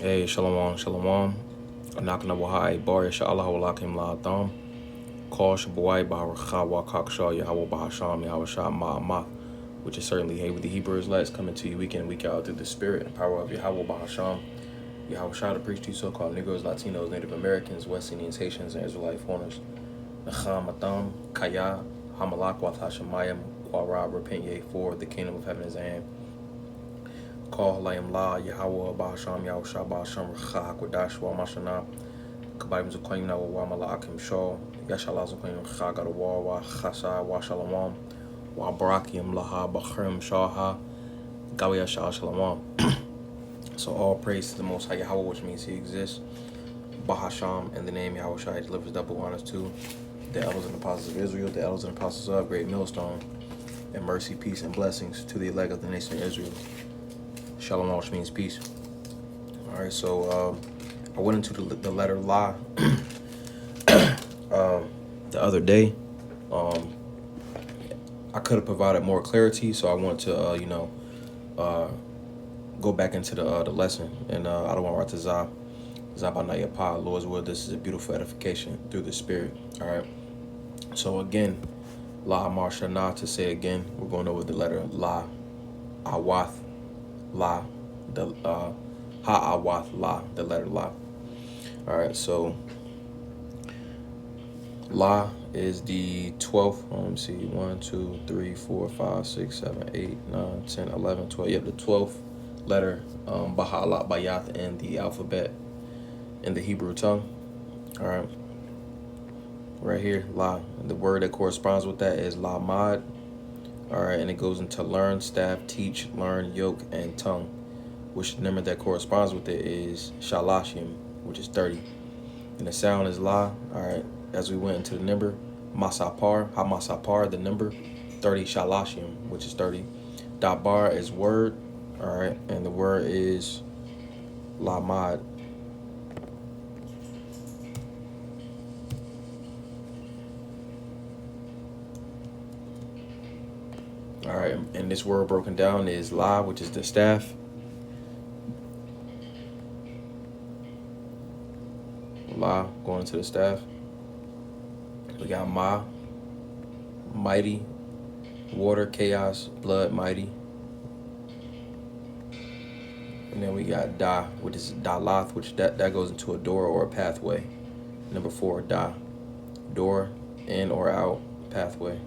Hey, shalom, shalom. Anakna wahai bar inshallah walakim la dam. Call Shabawai Barakah Wakakshaw Yahweh Bahasham Yahweh Shah Ma'amah, which is certainly hey with the Hebrew Israelites coming to you week in and week out through the spirit and power of Yahweh Bahasham. Yahweh Shah to preach to you so-called Negroes, Latinos, Native Americans, West Indians, Haitians, and Israelite foreigners. Nacham Matam, Kaya, Hamalak Wath Hashemayim, Quara, repent ye, for the kingdom of heaven is at hand. Call Layim La, Yahweh Bahasham, Yahweh Shah Bahasham, Rachah Hakwadash, Wa Mashanah. Kabaim Zukoyim na wa Malakim Shaw, Yashala Zukoyim Chaga wa Chasa wa Shalom, wa Barakim Laha Bachrim Shaha, Gawiya Shah Shalom. So all praise to the Most High Yahweh, which means He exists. Bahasham, in the name Yahweh Shai, He delivers double honors to the elders and apostles of Israel, the elders and apostles of Great Millstone, and mercy, peace, and blessings to the elect of the nation of Israel. Shalom, which means peace. All right, so I went into the letter La the other day. I could have provided more clarity, so I want to, go back into the lesson, and I don't want to write to Zabanayapa, Lord's will. This is a beautiful edification through the Spirit. All right. So again, La Marshana, to say again, we're going over the letter La, Awath, La, the Ha-Awath, La, the letter La. All right, so La is the 12th. Let me see. 1, 2, 3, 4, 5, 6, 7, 8, 9, 10, 11, 12. Yep, the 12th letter, Bahala, Bayath, in the alphabet in the Hebrew tongue. All right. Right here, La. The word that corresponds with that is Lamad. All right, and it goes into learn, staff, teach, learn, yoke, and tongue, which the number that corresponds with it is Shalashim, which is 30. And the sound is La. All right, as we went into the number, Masapar, Ha-Masapar, the number, 30, Shalashim, which is 30. Dabar is word, all right, and the word is Lamad. All right, and this word broken down is La, which is the staff. La, going to the staff. We got Ma, mighty, water, chaos, blood, mighty. And then we got Da, which is Dalath, which that goes into a door or a pathway. Number 4, Da, door, in or out, pathway.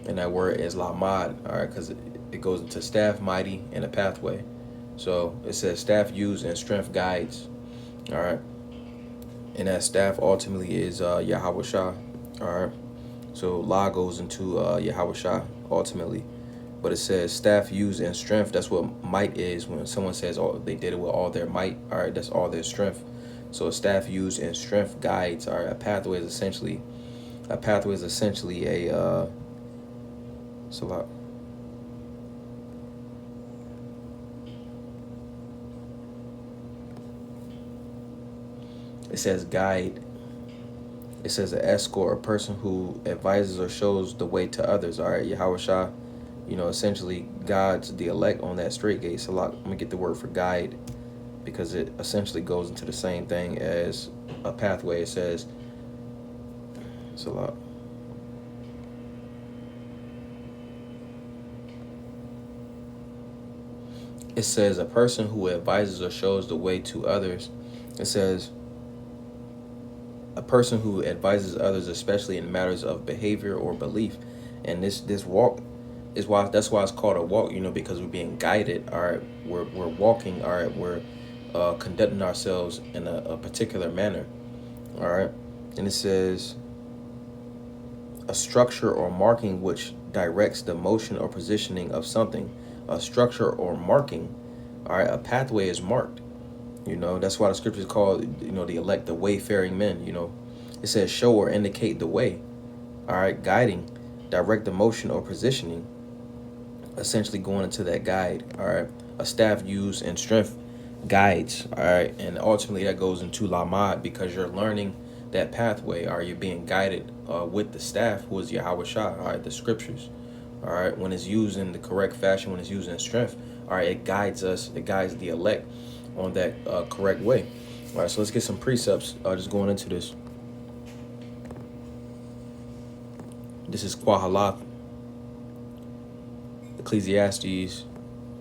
And that word is Lamad, all right, because it goes into staff, mighty, and a pathway. So it says staff used and strength guides, all right. And that staff ultimately is Yahweh Shah, all right. So La goes into Yahweh Shah ultimately. But it says staff used and strength. That's what might is when someone says they did it with all their might. All right, that's all their strength. So a staff used and strength guides. All right, a pathway is essentially a salat. It says guide. It says an escort, a person who advises or shows the way to others. All right, Yahweh Shah, essentially guides the elect on that straight gate. Salat. Let me get the word for guide, because it essentially goes into the same thing as a pathway. It says salat. It says a person who advises or shows the way to others. It says a person who advises others, especially in matters of behavior or belief. And this walk is why that's why it's called a walk, because we're being guided. All right, we're walking. All right, we're conducting ourselves in a particular manner. All right, and it says a structure or marking which directs the motion or positioning of something. A structure or marking. All right, a pathway is marked. That's why the scriptures call, the elect the wayfaring men. It says show or indicate the way. All right, guiding, direct the motion or positioning, essentially going into that guide. All right, a staff used and strength guides. All right, and ultimately that goes into Lamad, because you're learning that pathway. Are you being guided with the staff, who is Yahweh Shah? All right, the scriptures. All right, when it's used in the correct fashion, when it's used in strength, all right, it guides us, it guides the elect on that correct way. All right, so let's get some precepts just going into this. This is Quahalath, Ecclesiastes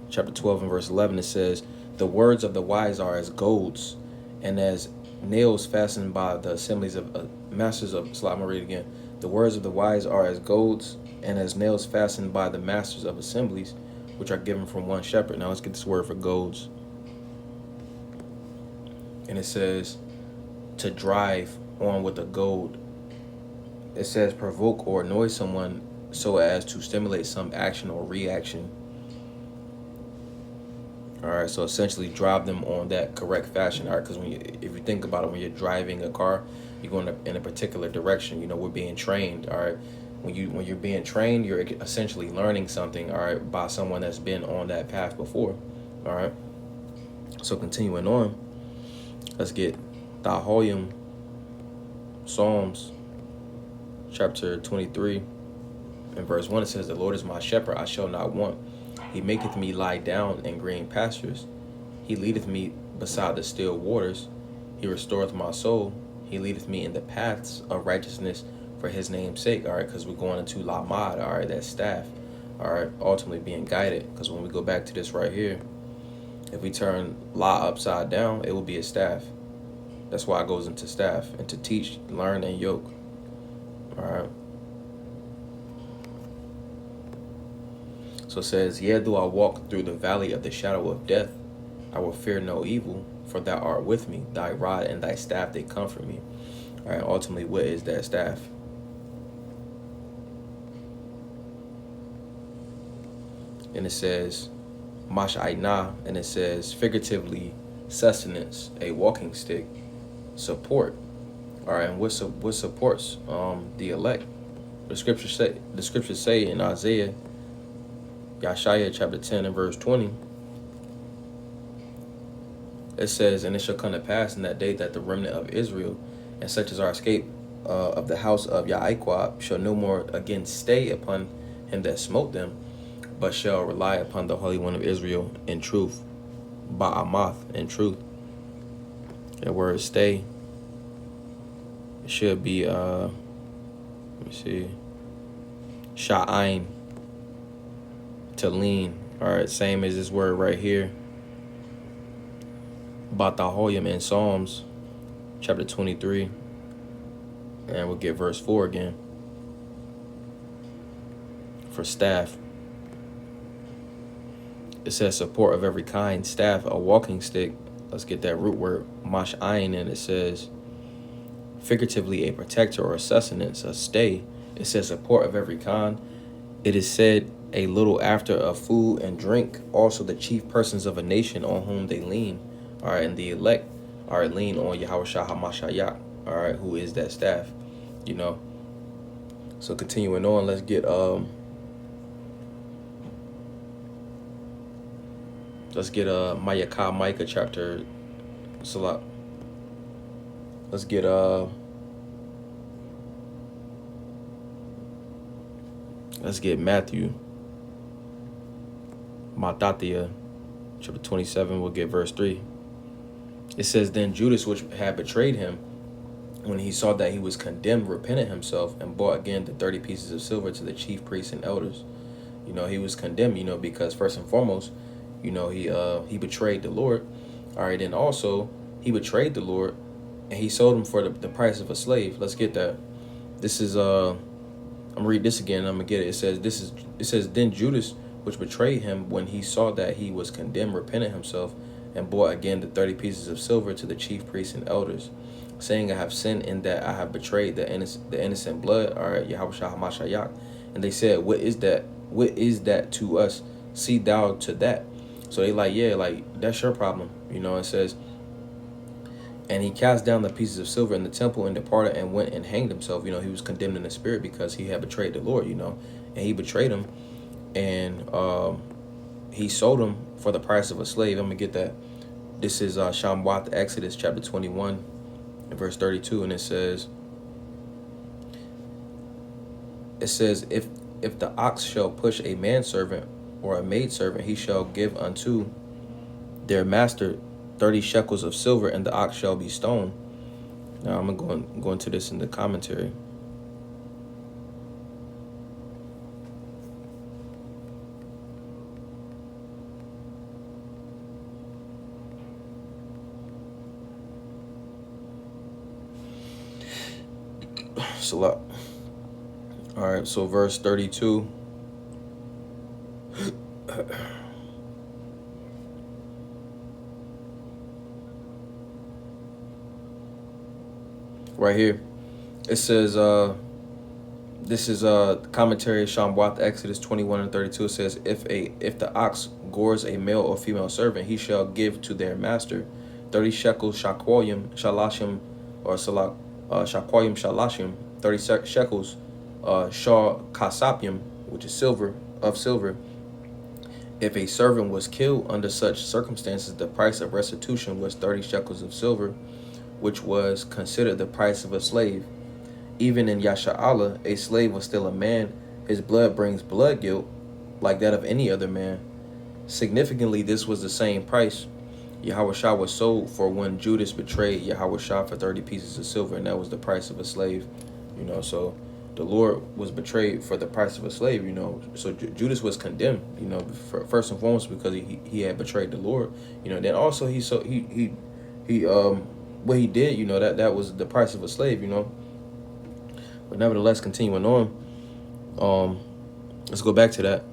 chapter 12 and verse 11. It says, the words of the wise are as golds, and as nails fastened by the assemblies of masters of Islam. I'm gonna read it again. The words of the wise are as golds, and as nails fastened by the masters of assemblies, which are given from one shepherd. Now let's get this word for golds. And it says to drive on with a goad. It says provoke or annoy someone so as to stimulate some action or reaction. All right, so essentially drive them on that correct fashion. All right, because if you think about it, when you're driving a car, you're going in a particular direction. You know, we're being trained. All right, when you're being trained, you're essentially learning something. All right, by someone that's been on that path before. All right, so continuing on, let's get Dahoyim, Psalms, chapter 23, and verse 1. It says, the Lord is my shepherd, I shall not want. He maketh me lie down in green pastures. He leadeth me beside the still waters. He restoreth my soul. He leadeth me in the paths of righteousness for his name's sake. All right, because we're going into Lamad, all right, that staff. All right, ultimately being guided. Because when we go back to this right here, if we turn La upside down, it will be a staff. That's why it goes into staff, and to teach, learn, and yoke. All right. So it says, yea, though I walk through the valley of the shadow of death, I will fear no evil, for thou art with me. Thy rod and thy staff, they comfort me. All right, ultimately, what is that staff? And it says, Mash'ainah, and it says, figuratively, sustenance, a walking stick, support. All right, and what supports the elect? The scriptures say in Isaiah, Yeshaya chapter 10 and verse 20, it says, and it shall come to pass in that day that the remnant of Israel, and such as are escaped of the house of Yaquab, shall no more again stay upon him that smote them, but shall rely upon the Holy One of Israel in truth. Ba'amath, in truth. That word stay, it should be, let me see, Sha'ain, to lean. All right, same as this word right here, Batahoyim in Psalms chapter 23, and we'll get verse 4 again. For staff, it says support of every kind. Staff, a walking stick. Let's get that root word mash'ain, and it says figuratively a protector or a sustenance, a stay. It says support of every kind. It is said a little after of food and drink, also the chief persons of a nation on whom they lean. All right, and the elect are lean on Yahushua HaMashiach. All right, who is that staff? You know. So continuing on, let's get Micah chapter Salat. Let's get Matthew Mattathiah chapter 27. We'll get verse 3. It says, then Judas, which had betrayed him, when he saw that he was condemned, repented himself and brought again the 30 pieces of silver to the chief priests and elders. You know, he was condemned, you know, because first and foremost, you know, he betrayed the Lord. All right, and also he betrayed the Lord, and he sold him for the price of a slave. Let's get that. This is I'm gonna read this again. I'm gonna get it. It says then Judas, which betrayed him, when he saw that he was condemned, repented himself and brought again the 30 pieces of silver to the chief priests and elders, saying, I have sinned in that I have betrayed the innocent blood, all right, Yahushua HaMashiach. And they said, what is that? What is that to us? See thou to that. So they like, yeah, like, that's your problem. You know, it says, and he cast down the pieces of silver in the temple and departed and went and hanged himself. You know, he was condemned in the spirit because he had betrayed the Lord, you know, and he betrayed him, and he sold him for the price of a slave. I'm going to get that. This is Shamwath, Exodus chapter 21 and verse 32. And it says, if the ox shall push a manservant or a maidservant, he shall give unto their master 30 shekels of silver, and the ox shall be stoned. Now I'm going to go into this in the commentary. Salat. All right, so verse 32. Right here, it says, this is commentary Shambat, Exodus 21 and 32. It says, if the ox gores a male or female servant, he shall give to their master 30 shekels shakwayim shalashim, or salak shakwayim shalashim, 30 shekels shah kasapim, which is silver. If a servant was killed under such circumstances, the price of restitution was 30 shekels of silver, which was considered the price of a slave. Even in Yasha'Allah, a slave was still a man. His blood brings blood guilt, like that of any other man. Significantly, this was the same price Yahushua was sold for when Judas betrayed Yahushua for 30 pieces of silver, and that was the price of a slave. So the Lord was betrayed for the price of a slave. So Judas was condemned. First and foremost because he had betrayed the Lord. Then also what he did. That was the price of a slave. But nevertheless, continuing on, let's go back to that.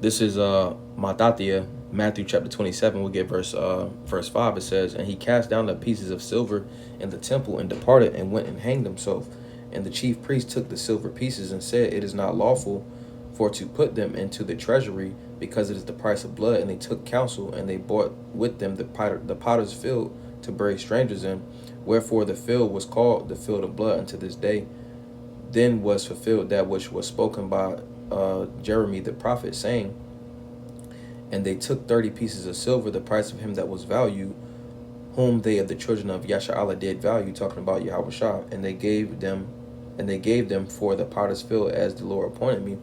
This is Mattathiah, Matthew chapter 27. We'll get verse 5. It says, and he cast down the pieces of silver in the temple and departed and went and hanged himself. And the chief priest took the silver pieces and said, it is not lawful for to put them into the treasury, because it is the price of blood. And they took counsel, and they bought with them the potter's field to bury strangers in. Wherefore the field was called the field of blood unto this day. Then was fulfilled that which was spoken by Jeremy the prophet, saying, and they took 30 pieces of silver, the price of him that was valued, whom they of the children of Yasha'Allah did value, talking about Yahushua, and they gave them for the potter's field as the Lord appointed me.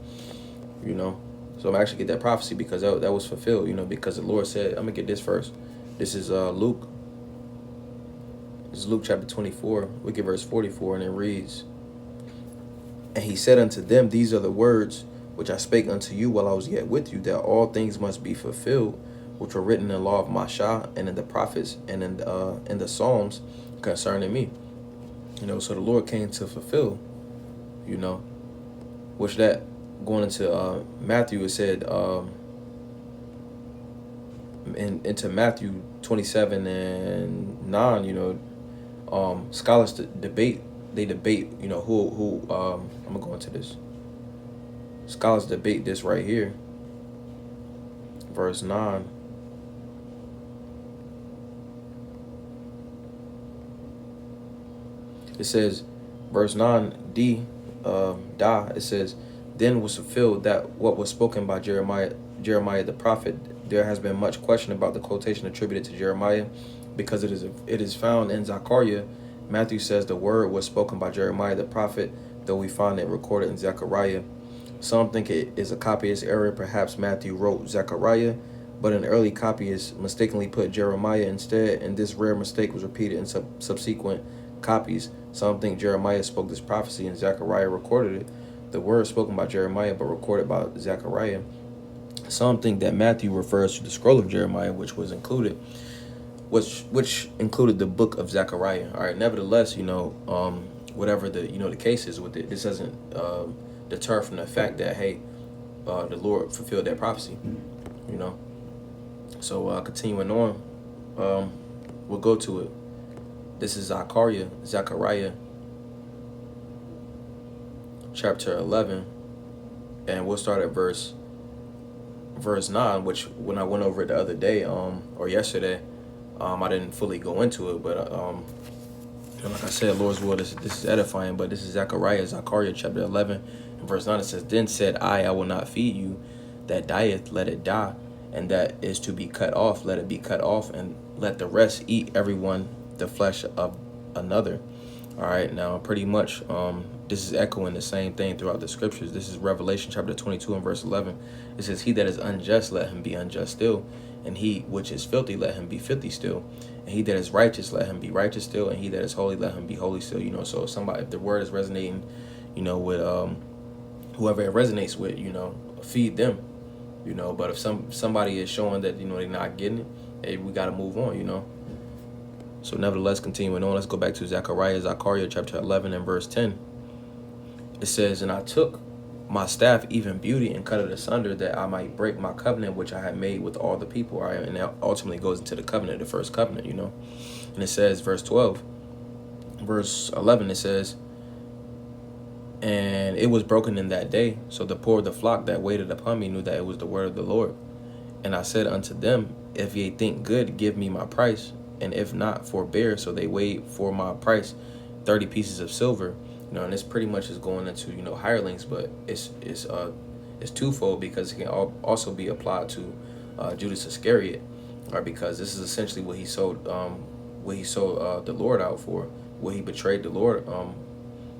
So I'm actually get that prophecy because that was fulfilled, because the Lord said, I'm gonna get this first. This is Luke. This is Luke chapter 24. We get verse 44, and it reads, and he said unto them, these are the words which I spake unto you while I was yet with you, that all things must be fulfilled, which were written in the law of Mashah and in the prophets and in the Psalms concerning me. So the Lord came to fulfill, which that going into Matthew, it said into Matthew 27 and 9, scholars debate, who I'm gonna go into this. Scholars debate this right here. Verse 9. It says, verse 9d, it says, then was fulfilled that what was spoken by Jeremiah the prophet. There has been much question about the quotation attributed to Jeremiah, because it is found in Zechariah. Matthew says the word was spoken by Jeremiah the prophet, though we find it recorded in Zechariah. Some think it is a copyist error. Perhaps Matthew wrote Zechariah, but an early copyist mistakenly put Jeremiah instead, and this rare mistake was repeated in subsequent copies. Some think Jeremiah spoke this prophecy and Zechariah recorded it. The word spoken by Jeremiah but recorded by Zechariah. Some think that Matthew refers to the scroll of Jeremiah, which included the book of Zechariah. All right. Nevertheless, whatever the case is with it, this doesn't deter from the fact that the Lord fulfilled that prophecy. So continuing on, we'll go to it. This is Zechariah chapter 11, and we'll start at verse 9, which when I went over it the other day, or yesterday, I didn't fully go into it, but like I said, Lord's will, this is edifying. But this is Zechariah chapter 11 and verse 9. It says, then said I will not feed you that dieth, let it die, and that is to be cut off, let it be cut off, and let the rest eat everyone the flesh of another. All right, now pretty much this is echoing the same thing throughout the scriptures. This is Revelation chapter 22 and verse 11. It says, he that is unjust, let him be unjust still. And he which is filthy, let him be filthy still. And he that is righteous, let him be righteous still. And he that is holy, let him be holy still. You know, so if the word is resonating, you know, with whoever it resonates with, you know, feed them. You know, but if somebody is showing that, you know, they're not getting it, hey, we got to move on, you know. So nevertheless, continuing on, let's go back to Zechariah chapter 11 and verse 10. It says, and I took my staff, even beauty, and cut it asunder, that I might break my covenant which I had made with all the people. All right, and that ultimately goes into the covenant, the first covenant, you know. And it says, verse 12, verse 11, it says, and it was broken in that day. So the poor of the flock that waited upon me knew that it was the word of the Lord. And I said unto them, if ye think good, give me my price. And if not, forbear. So they weighed for my price 30 pieces of silver. You know, and this pretty much is going into, you know, hirelings, but it's twofold, because it can also be applied to Judas Iscariot, or because this is essentially what he sold the Lord out for, what he betrayed the Lord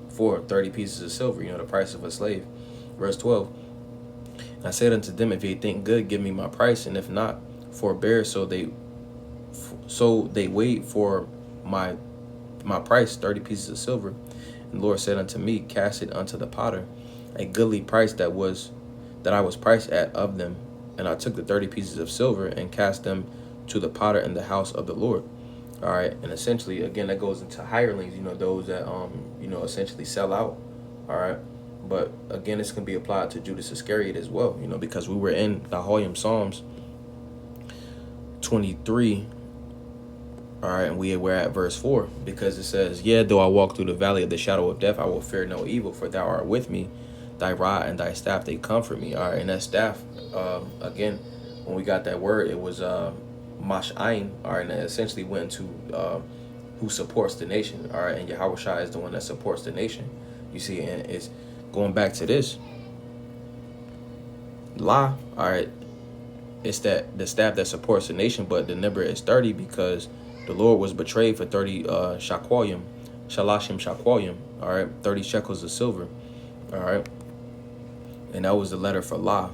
for 30 pieces of silver, you know, the price of a slave. Verse 12. And I said unto them, if ye think good, give me my price, and if not, forbear. So they weighed for my price 30 pieces of silver. And the Lord said unto me, cast it unto the potter, a goodly price that I was priced at of them. And I took the 30 pieces of silver and cast them to the potter in the house of the Lord. All right, and essentially, again, that goes into hirelings, you know, those that you know, essentially sell out. All right, but again, this can be applied to Judas Iscariot as well, you know, because we were in the Hoyam Psalms 23. All right, and we were at verse 4, because it says, yeah, though I walk through the valley of the shadow of death, I will fear no evil, for thou art with me. Thy rod and thy staff, they comfort me. All right, and that staff, again, when we got that word, it was Mash'ain. All right, and it essentially went to who supports the nation. All right, and Yahushua is the one that supports the nation. You see, and it's going back to this law. All right, it's that the staff that supports the nation, but the number is 30, because the Lord was betrayed for 30 shalashim shaqualim. All right, 30 shekels of silver. All right, and that was the letter for law.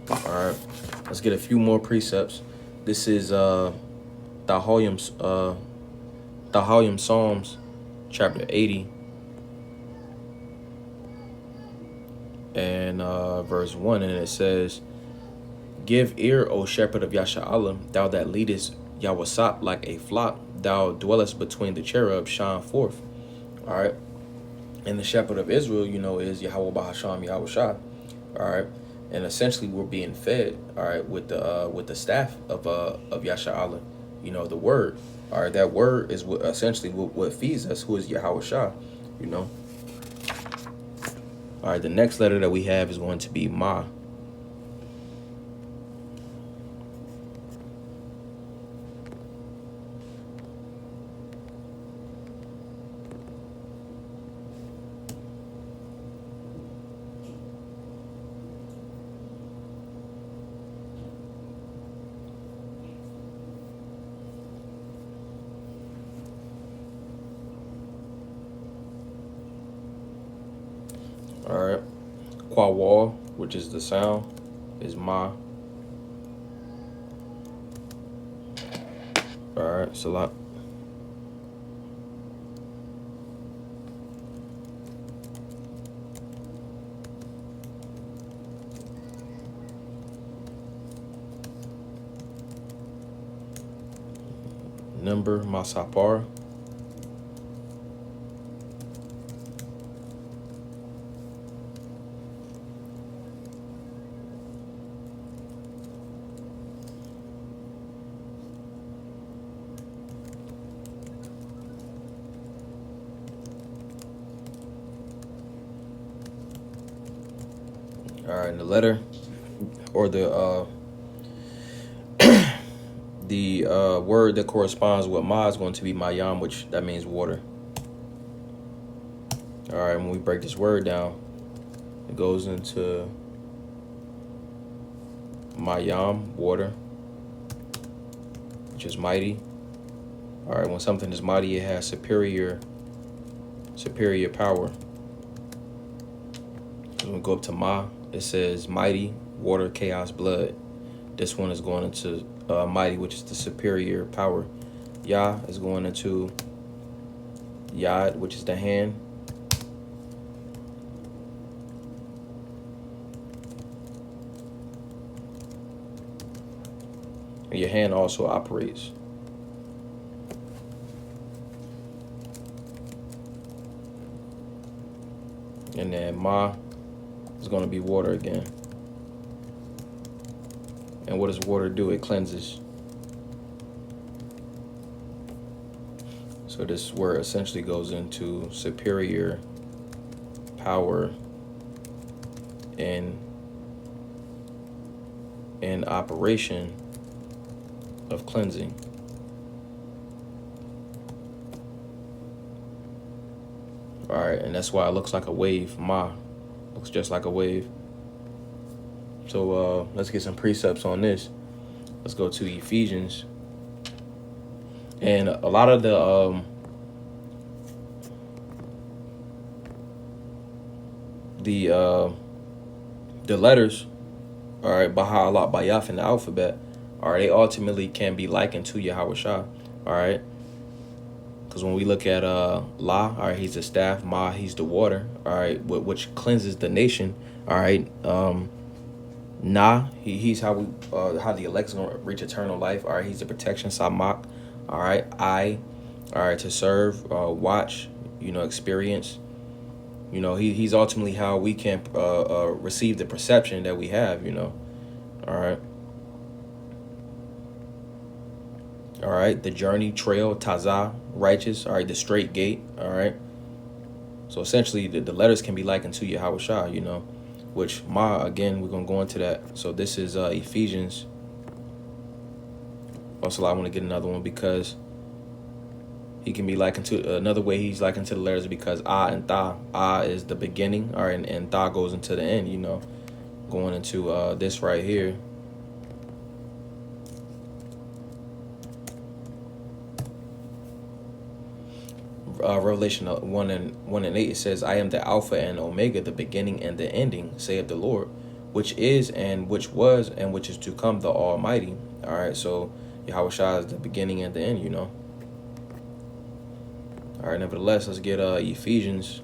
All right, let's get a few more precepts. This is Hoyam Psalms chapter 80 and verse 1, and it says, give ear, O shepherd of Yasha'Allah, thou that leadest Yawasat like a flock, thou dwellest between the cherubs, shine forth. All right, and the shepherd of Israel, you know, is Yahweh Bahasham Yahushua. All right, and essentially we're being fed, all right, with the staff of Yasha'Allah, you know, the word. All right, that word is what essentially what feeds us, who is Yahushua, you know. All right, the next letter that we have is going to be Ma. All right, Quawwal, which is the sound, is Ma. All right, Salat. Number Masapar. All right, and the letter, or the word that corresponds with Ma is going to be Mayam, which that means water. All right, when we break this word down, it goes into Mayam, water, which is mighty. All right, when something is mighty, it has superior superior power. When we go up to Ma, it says mighty, water, chaos, blood. This one is going into mighty, which is the superior power. Ya is going into Yad, which is the hand. And your hand also operates. And then Ma is going to be water again. And what does water do? It cleanses. So this word essentially goes into superior power in operation of cleansing. All right, and that's why it looks like a wave. Ma looks just like a wave. So let's get some precepts on this. Let's go to Ephesians. And a lot of the letters, all right, Baha'u'llah, Bayaf in the alphabet, all right, they ultimately can be likened to Yahweh Shah, all right? Because when we look at La, all right, he's the staff. Ma, he's the water, all right, which cleanses the nation, all right? Na, he's how the elect's gonna reach eternal life, all right? He's the protection, Samak, all right? I, all right, to serve, watch, experience. He's ultimately how we can receive the perception that we have, all right? All right, the journey, trail, Tazah, righteous, all right, the straight gate, all right? So essentially, the letters can be likened to Yahweh Shah, which Ma, again, we're going to go into that. So this is Ephesians. Also, I want to get another one because he can be likened to, another way he's likened to the letters because and Tha. Is the beginning, all right, and Tha goes into the end, going into this right here. Revelation 1:8, it says, I am the Alpha and Omega, the beginning and the ending, saith the Lord, which is and which was and which is to come, the Almighty. All right, so Yahweh Shah is the beginning and the end, All right, nevertheless, let's get Ephesians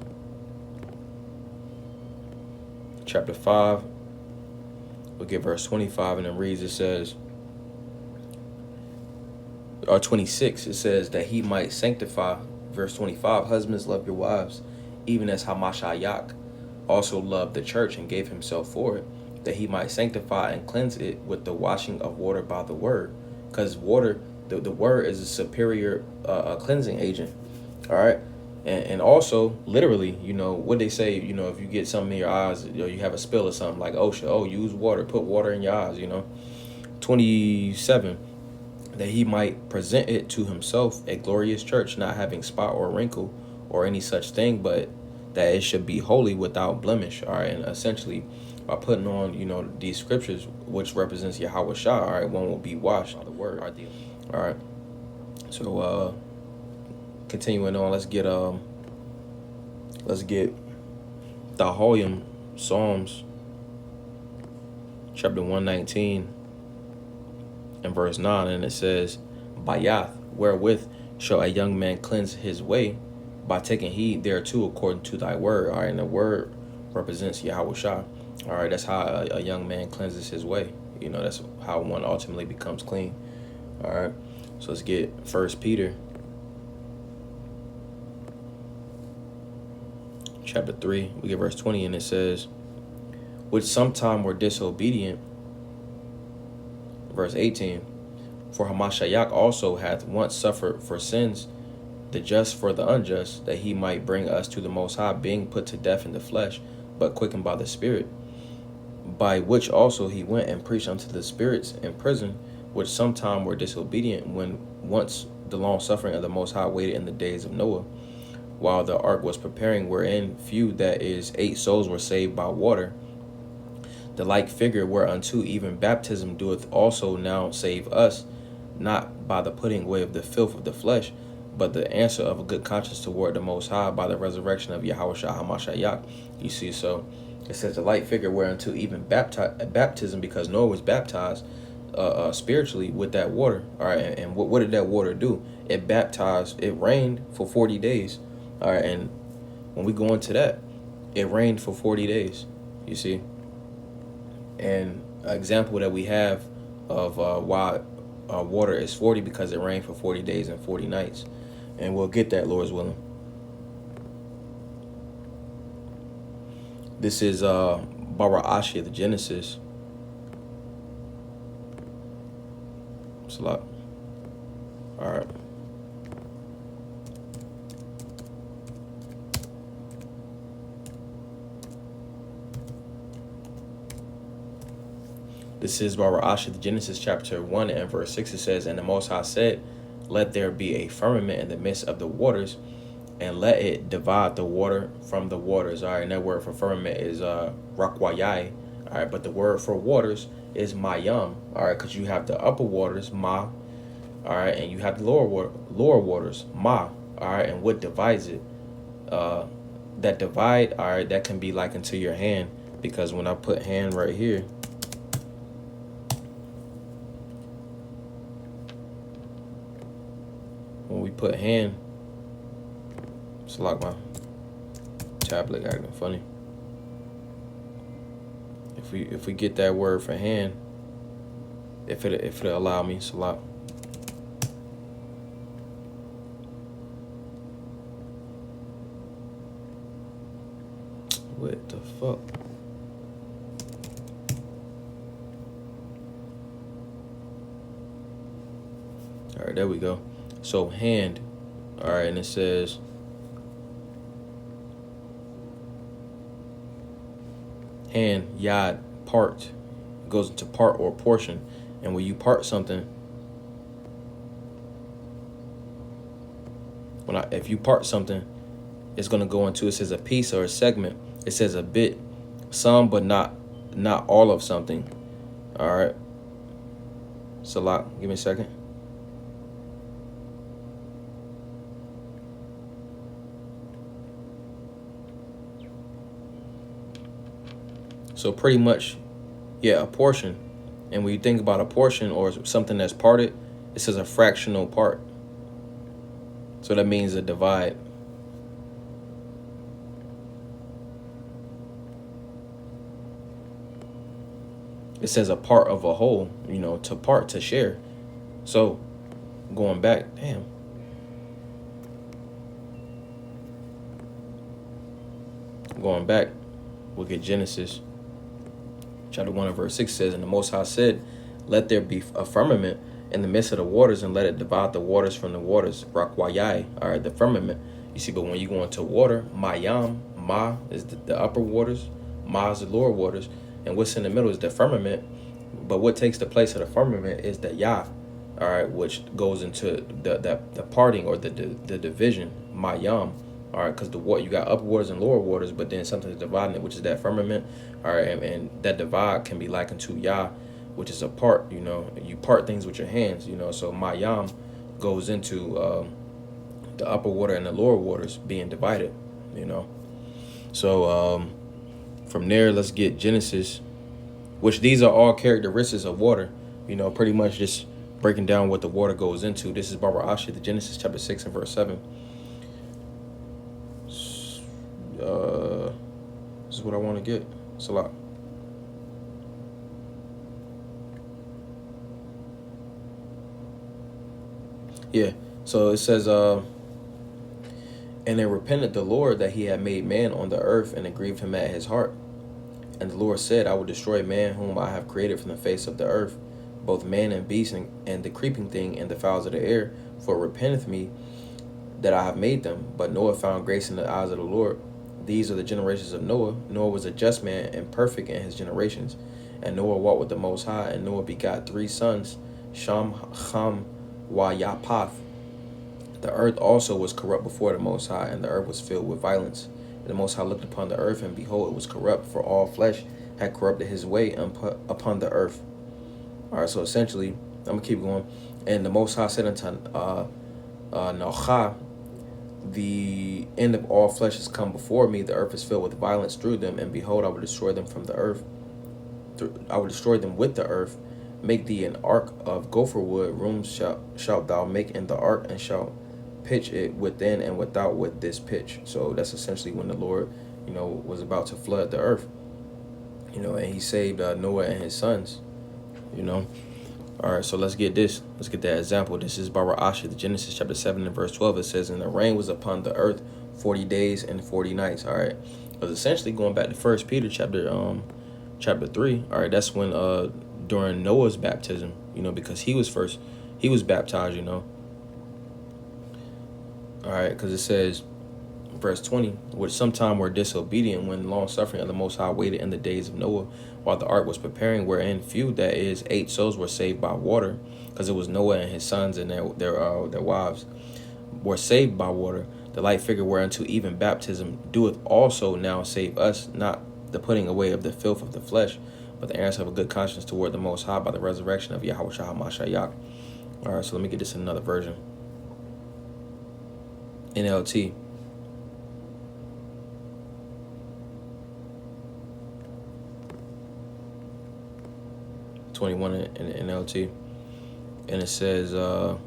chapter 5. We'll get verse 25, and it reads, it says, or 26, it says that he might sanctify. Verse 25, husbands, love your wives, even as Hamashiach also loved the church and gave himself for it, that he might sanctify and cleanse it with the washing of water by the word. Because water, the word is a superior cleansing agent. All right. And also, literally, what they say, if you get something in your eyes, you have a spill or something like OSHA, use water, put water in your eyes, 27, that he might present it to himself a glorious church, not having spot or wrinkle or any such thing, but that it should be holy without blemish. All right, and essentially by putting on these scriptures, which represents Yahweh Shah, all right, one will be washed by the word. All right, so continuing on, let's get the Hoyam Psalms chapter 119 and verse 9, and it says, Bayath, wherewith shall a young man cleanse his way, by taking heed thereto according to thy word. All right, and the word represents Yahweh Shah. All right, that's how a young man cleanses his way. That's how one ultimately becomes clean. All right, so let's get 1 Peter chapter 3. We get verse 20, and it says, which sometime were disobedient. Verse 18, for Hamashiach also hath once suffered for sins, the just for the unjust, that he might bring us to the Most High, being put to death in the flesh, but quickened by the Spirit, by which also he went and preached unto the spirits in prison, which sometime were disobedient, when once the long suffering of the Most High waited in the days of Noah, while the ark was preparing, wherein few, that is 8 souls, were saved by water. The like figure whereunto even baptism doeth also now save us, not by the putting away of the filth of the flesh, but the answer of a good conscience toward the Most High by the resurrection of Yahweh Shah Hamashiach. You see, so it says the light figure whereunto even baptism, because Noah was baptized spiritually with that water. All right, and what did that water do? It baptized. It rained for 40 days. All right, and when we go into that, it rained for 40 days. You see, and an example that we have of why water is 40, because it rained for 40 days and 40 nights, and we'll get that, Lord's willing. This is Bara Ashi, the Genesis. It's a lot. All right. This is Bara Ashi, the Genesis chapter 1 and verse 6. It says, and the Most High said, let there be a firmament in the midst of the waters, and let it divide the water from the waters. All right, and that word for firmament is rakwayai. All right, but the word for waters is mayam. All right, because you have the upper waters, ma. All right, and you have the lower waters, ma. All right, and what divides it? That divide, all right, that can be likened to your hand, because when I put hand right here, when we put hand, it's like my tablet acting funny. If we get that word for hand, if it allow me, Salah. What the fuck? All right, there we go. So hand, all right, and it says hand, yad, part. It goes into part or portion. And when you part something, if you part something, it's gonna go into, it says a piece or a segment. It says a bit, some, but not all of something. All right. Salah, give me a second. So pretty much, yeah, a portion. And when you think about a portion or something that's parted, it says a fractional part. So that means a divide. It says a part of a whole, you know, to part, to share. So going back, damn. Going back, we'll get Genesis. Chapter 1 and verse 6 says, and the Most High said, let there be a firmament in the midst of the waters, and let it divide the waters from the waters. Rakwayai, all right, the firmament. You see, but when you go into water, mayam, ma is the upper waters, ma is the lower waters, and what's in the middle is the firmament. But what takes the place of the firmament is the yah, all right, which goes into the parting or the division, mayam. All right, because you got upper waters and lower waters, but then something is dividing it, which is that firmament. All right, and that divide can be likened to Yah, which is a part. You know, you part things with your hands. You know, so Mayam goes into the upper water and the lower waters being divided. You know, so from there, let's get Genesis, which these are all characteristics of water. You know, pretty much just breaking down what the water goes into. This is Bara Ashi, the Genesis chapter 6 and verse 7. This is what I want to get. Salah. Yeah. So it says, and it repented the Lord that he had made man on the earth, and it grieved him at his heart. And the Lord said, I will destroy man whom I have created from the face of the earth, both man and beast, and the creeping thing, and the fowls of the air, for it repenteth me that I have made them. But Noah found grace in the eyes of the Lord. These are the generations of Noah. Noah was a just man and perfect in his generations. And Noah walked with the Most High, and Noah begot 3 sons, Sham, Ham, Yapath. The earth also was corrupt before the Most High, and the earth was filled with violence. And the Most High looked upon the earth, and behold, it was corrupt, for all flesh had corrupted his way upon the earth. All right, so essentially, I'm going to keep going. And the Most High said unto Nocha, the end of all flesh has come before me. The earth is filled with violence through them, and behold, I will destroy them from the earth. I will destroy them with the earth. Make thee an ark of gopher wood. Rooms shalt thou make in the ark, and shalt pitch it within and without with this pitch. So that's essentially when the Lord, was about to flood the earth. And he saved Noah and his sons. All right, so let's get this. Let's get that example. This is Bara Asha, the Genesis chapter 7 and verse 12. It says, and the rain was upon the earth 40 days and 40 nights. All right. Because essentially going back to 1 Peter chapter 3. All right, that's when during Noah's baptism, because he was baptized, All right, because it says, verse 20, which sometime were disobedient when long suffering of the Most High waited in the days of Noah while the ark was preparing, wherein few, that is, 8 souls were saved by water, because it was Noah and his sons and their wives were saved by water. The light figure whereunto even baptism doeth also now save us, not the putting away of the filth of the flesh, but the answer of a good conscience toward the Most High by the resurrection of Yahweh Shah HaMashiach. All right, so let me get this in another version. NLT. (21) in NLT, and it says, and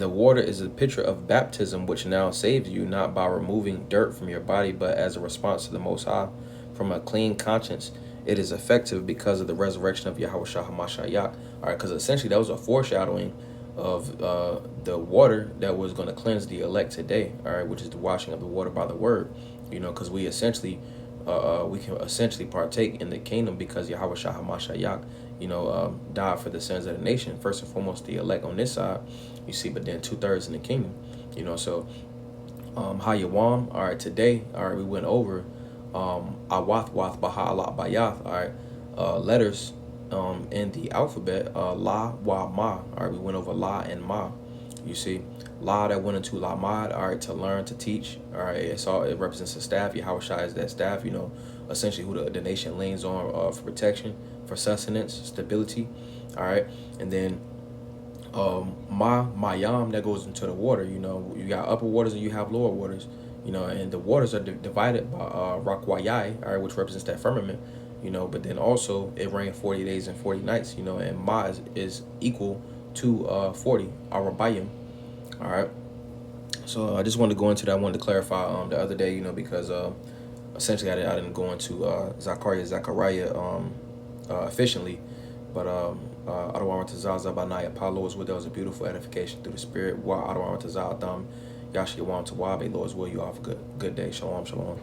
the water is a picture of baptism, which now saves you, not by removing dirt from your body, but as a response to the Most High. From a clean conscience, it is effective because of the resurrection of Yahweh Shah HaMashiach. All right, because essentially that was a foreshadowing of the water that was going to cleanse the elect today. All right, which is the washing of the water by the word. Because we essentially we can essentially partake in the kingdom because Yahweh Shah HaMashiach, died for the sins of the nation. First and foremost, the elect on this side, you see, but then 2/3 in the kingdom, so Hayawam. All right, today, all right, we went over Awath, Wath, Baha, Bayath, all right, letters in the alphabet, La, Wa, Ma. All right, we went over La and Ma. You see, La that went into Lamad, all right, to learn, to teach. All right, it represents the staff. Yahweh Shai is that staff, essentially who the nation leans on for protection, for sustenance, stability. All right, and then Mayam, that goes into the water. You got upper waters and you have lower waters. And the waters are divided by Rakwayai, all right, which represents that firmament. But then also it rained 40 days and 40 nights. And Ma is equal to 40 Arabayim. All right, so I just wanted to go into that. I wanted to clarify the other day, because essentially I didn't go into Zechariah efficiently, but Adawama Tazaza Banaya Palo is what there was a beautiful edification through the spirit. Wa Adawama Tazadam Yashi Wam Tawabe, Lord's will you have a good day. Shalom, shalom.